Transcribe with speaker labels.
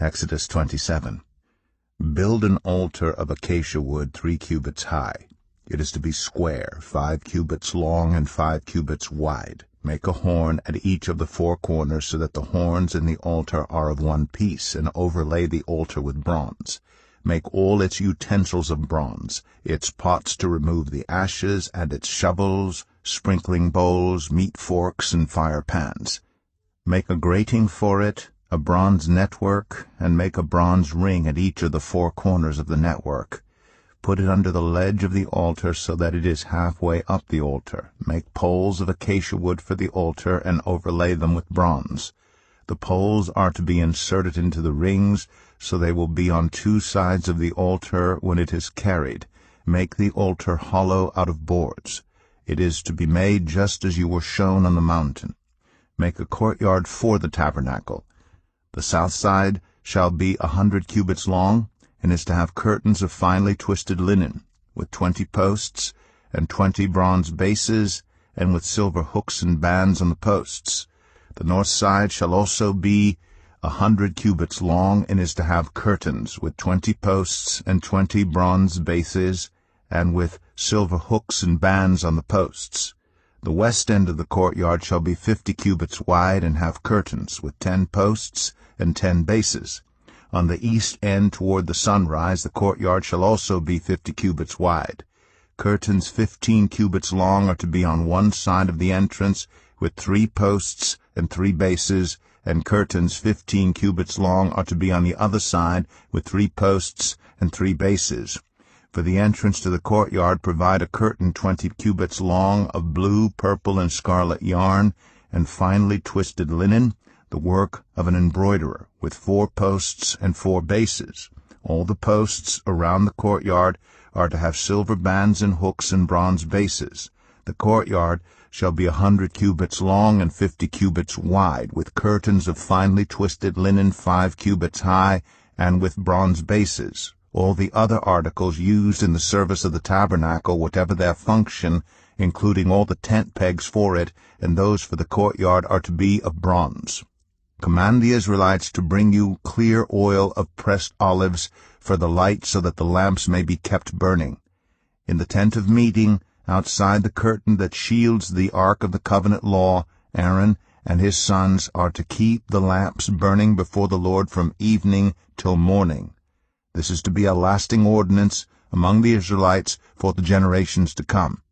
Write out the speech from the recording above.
Speaker 1: Exodus 27. Build an altar of acacia wood 3 cubits high. It is to be square, 5 cubits long and 5 cubits wide. Make a horn at each of the 4 corners so that the horns in the altar are of one piece, and overlay the altar with bronze. Make all its utensils of bronze, its pots to remove the ashes, and its shovels, sprinkling bowls, meat forks, and fire pans. Make a grating for it, a bronze network, and make a bronze ring at each of the 4 corners of the network. Put it under the ledge of the altar so that it is halfway up the altar. Make poles of acacia wood for the altar and overlay them with bronze. The poles are to be inserted into the rings, so they will be on 2 sides of the altar when it is carried. Make the altar hollow out of boards. It is to be made just as you were shown on the mountain. Make a courtyard for the tabernacle. The south side shall be 100 cubits long, and is to have curtains of finely twisted linen, with 20 posts, and 20 bronze bases, and with silver hooks and bands on the posts. The north side shall also be 100 cubits long, and is to have curtains, with 20 posts and 20 bronze bases, and with silver hooks and bands on the posts. The west end of the courtyard shall be 50 cubits wide, and have curtains, with 10 posts and 10 bases. On the east end toward the sunrise, the courtyard shall also be 50 cubits wide. Curtains 15 cubits long are to be on one side of the entrance, with 3 posts and 3 bases, and curtains 15 cubits long are to be on the other side, with 3 posts and 3 bases. For the entrance to the courtyard provide a curtain 20 cubits long of blue, purple, and scarlet yarn, and finely twisted linen, the work of an embroiderer, with 4 posts and 4 bases. All the posts around the courtyard are to have silver bands and hooks and bronze bases. The courtyard shall be 100 cubits long and 50 cubits wide, with curtains of finely twisted linen 5 cubits high, and with bronze bases. All the other articles used in the service of the tabernacle, whatever their function, including all the tent pegs for it, and those for the courtyard, are to be of bronze. Command the Israelites to bring you clear oil of pressed olives for the light, so that the lamps may be kept burning. In the tent of meeting, outside the curtain that shields the ark of the covenant law, Aaron and his sons are to keep the lamps burning before the Lord from evening till morning. This is to be a lasting ordinance among the Israelites for the generations to come.